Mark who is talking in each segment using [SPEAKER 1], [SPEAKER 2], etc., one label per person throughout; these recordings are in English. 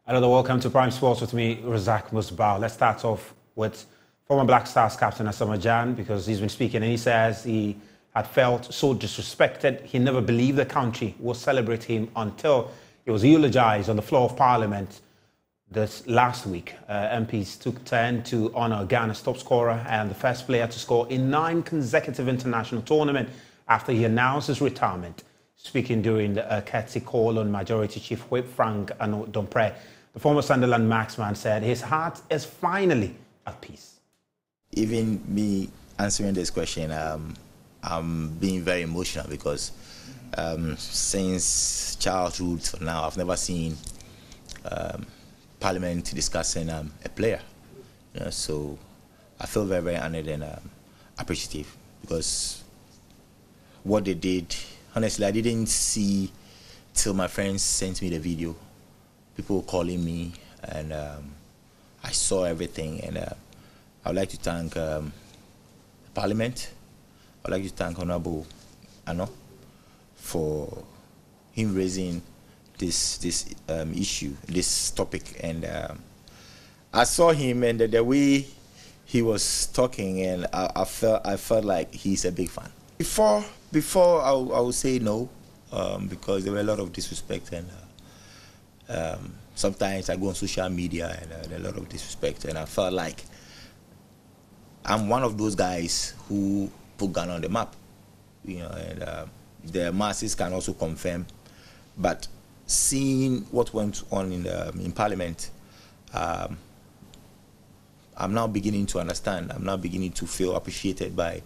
[SPEAKER 1] Another welcome to Prime Sports with me, Razak Musbah. Let's start off with former Black Stars captain Asamoah Gyan, because he's been speaking and he says he had felt so disrespected. He never believed the country would celebrate him until he was eulogized on the floor of Parliament this last week. MPs took turn to honor Ghana's top scorer and the first player to score in 9 consecutive international tournaments after he announced his retirement. Speaking during the courtesy call on Majority Chief Whip Frank Anodompreh, the former Sunderland marksman said his heart is finally at peace.
[SPEAKER 2] Even me answering this question, I'm being very emotional because since childhood to now, I've never seen Parliament discussing a player. So I feel very, very honored and appreciative because what they did, honestly, I didn't see till my friends sent me the video. People calling me, and I saw everything. And I would like to thank Parliament. I would like to thank Honorable Ano for him raising this issue, this topic. And I saw him, and the way he was talking, and I felt like he's a big fan. Before I would say no, because there were a lot of disrespect, and sometimes I go on social media and a lot of disrespect, and I felt like I'm one of those guys who put Ghana on the map, and the masses can also confirm. But seeing what went on in Parliament, I'm now beginning to understand. I'm now beginning to feel appreciated by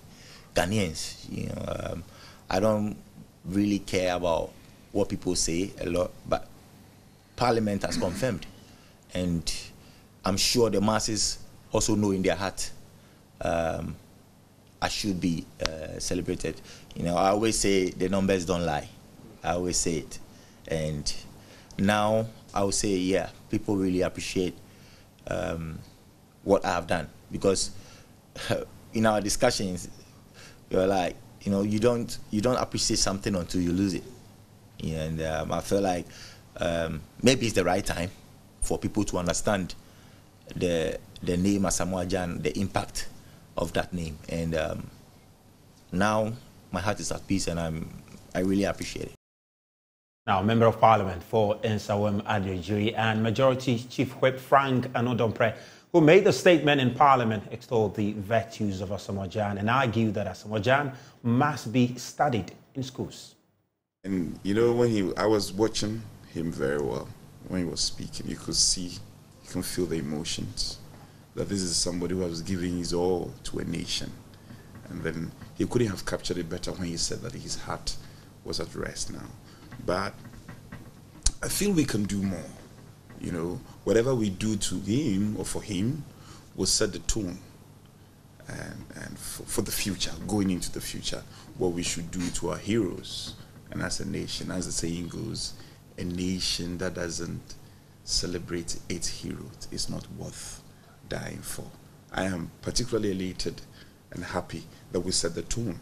[SPEAKER 2] Ghanaians. I don't really care about what people say a lot, but Parliament has confirmed, and I'm sure the masses also know in their heart I should be celebrated. I always say the numbers don't lie. I always say it, and now I would say, yeah, people really appreciate what I have done, because in our discussions, you're like, you don't appreciate something until you lose it. And I feel like maybe it's the right time for people to understand the name Asamoah Gyan, the impact of that name. And now my heart is at peace, and I really appreciate it.
[SPEAKER 1] Now, Member of Parliament for Nsawam Adjiri and Majority Chief Whip Frank Anodompreh, who made the statement in Parliament, extolled the virtues of Asamoah Gyan and argued that Asamoah Gyan must be studied in schools.
[SPEAKER 3] And when I was watching him very well, when he was speaking, you could see, you can feel the emotions, that this is somebody who was giving his all to a nation. And then he couldn't have captured it better when he said that his heart was at rest now. But I feel we can do more. Whatever we do to him or for him will set the tone and for the future, going into the future, what we should do to our heroes. And as a nation, as the saying goes, a nation that doesn't celebrate its heroes is not worth dying for. I am particularly elated and happy that we set the tone,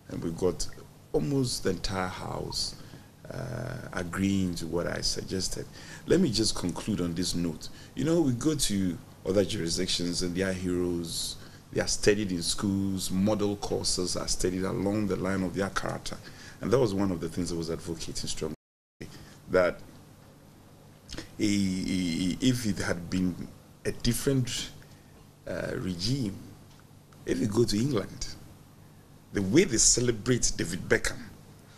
[SPEAKER 3] and we got almost the entire House agreeing to what I suggested. Let me just conclude on this note. We go to other jurisdictions and their heroes, they are studied in schools, model courses are studied along the line of their character. And that was one of the things I was advocating strongly, that if it had been a different regime, if you go to England, the way they celebrate David Beckham,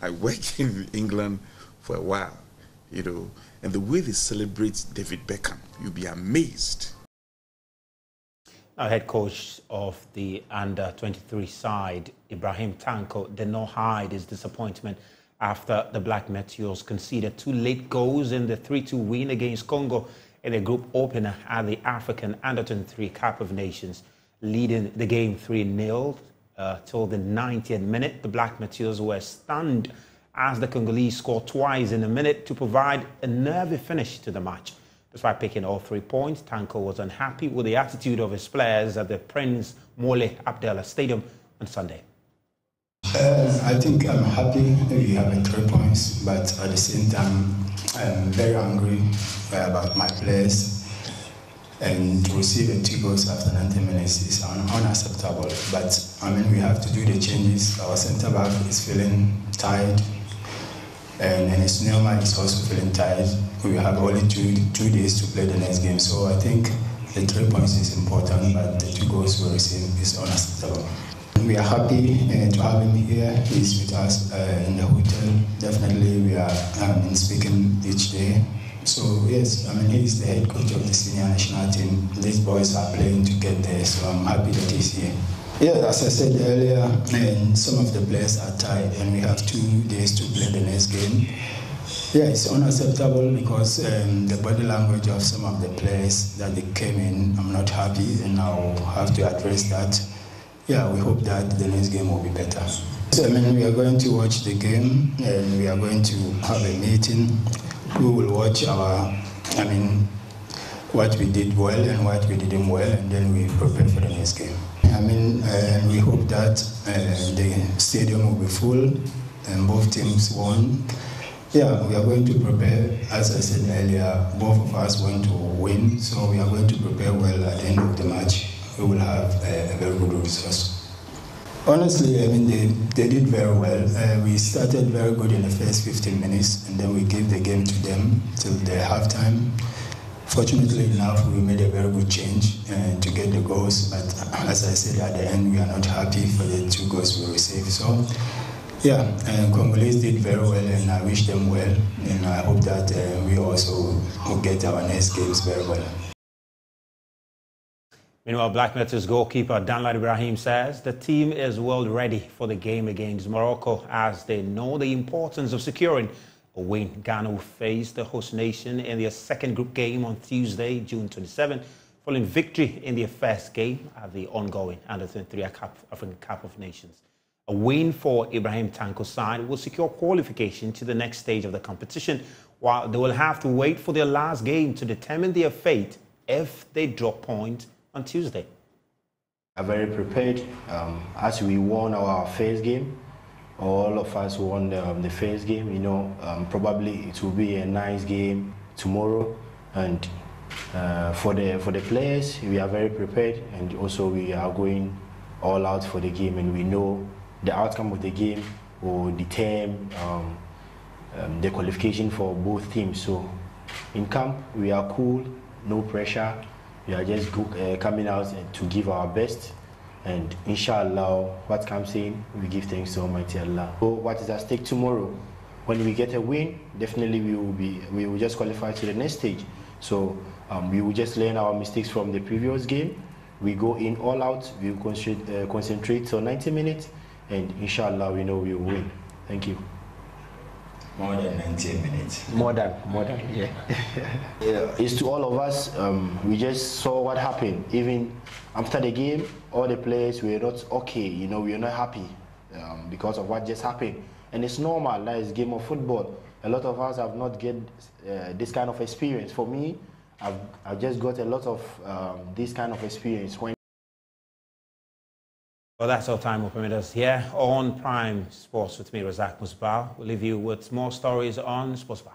[SPEAKER 3] I worked in England for a while, and the way they celebrate David Beckham, you'll be amazed.
[SPEAKER 1] Now, head coach of the under-23 side, Ibrahim Tanko, did not hide his disappointment after the Black Meteors conceded 2 late goals in the 3-2 win against Congo in a group opener at the African Under-23 Cup of Nations, leading the game 3-0 till the 90th minute. The Black Meteors were stunned as the Congolese scored twice in a minute to provide a nervy finish to the match. Despite picking all 3 points, Tanko was unhappy with the attitude of his players at the Prince Mole Abdallah Stadium on Sunday.
[SPEAKER 4] I think I'm happy we have 3 points, but at the same time, I'm very angry about my players. And to receive 2 goals after 90 minutes is unacceptable. But I mean, we have to do the changes. Our centre back is feeling tired, and Asamoah is also feeling tired. We have only two days to play the next game, so I think the 3 points is important, but the 2 goals we receive is unacceptable. We are happy to have him here. He's with us in the hotel. Definitely, we are speaking each day. So yes, I mean, he's the head coach of the senior national team. These boys are playing to get there, so I'm happy that he's here. Yeah, as I said earlier, some of the players are tired, and we have 2 days to play the next game. Yeah, it's unacceptable because the body language of some of the players that they came in, I'm not happy, and I'll have to address that. Yeah, we hope that the next game will be better. So, I mean, we are going to watch the game, and we are going to have a meeting. We will watch what we did well and what we didn't well, and then we prepare for the next game. I mean, we hope that the stadium will be full and both teams won. Yeah, we are going to prepare. As I said earlier, both of us want to win, so we are going to prepare well. At the end of the match, we will have a very good result. Honestly, I mean, they did very well. We started very good in the first 15 minutes, and then we gave the game to them till the halftime. Fortunately enough, we made a very good change to get the goals, but as I said at the end, we are not happy for the 2 goals we received. So, yeah, Congolese did very well, and I wish them well, and I hope that we also will get our next games very well.
[SPEAKER 1] Meanwhile, Black Meteors goalkeeper Danlad Ibrahim says the team is well ready for the game against Morocco as they know the importance of securing a win. Ghana will face the host nation in their second group game on Tuesday, June 27, following victory in their first game at the ongoing Under-23 African Cup of Nations. A win for Ibrahim Tanko's side will secure qualification to the next stage of the competition, while they will have to wait for their last game to determine their fate if they drop points on Tuesday.
[SPEAKER 5] We are very prepared. As we won our first game, all of us won the first game. You know, probably it will be a nice game tomorrow, and for the players, we are very prepared, and also we are going all out for the game, and we know the outcome of the game will determine the qualification for both teams. So in camp, we are cool, no pressure. We are just coming out to give our best, and inshallah, what comes in, we give thanks to Almighty Allah. So what is at stake tomorrow? When we get a win, definitely we will just qualify to the next stage. So we will just learn our mistakes from the previous game. We go in all out. We will concentrate for 90 minutes, and inshallah, we know we will win. Thank you.
[SPEAKER 4] More than 90 minutes.
[SPEAKER 5] More than, yeah. Yeah. It's to all of us. We just saw what happened. Even after the game, all the players were not okay. You know, we are not happy because of what just happened. And it's normal. That is game of football. A lot of us have not get this kind of experience. For me, I've just got a lot of this kind of experience.
[SPEAKER 1] Well, that's our time will permit us here on Prime Sports with me, Razak Musbah. We'll leave you with more stories on Sports Bar.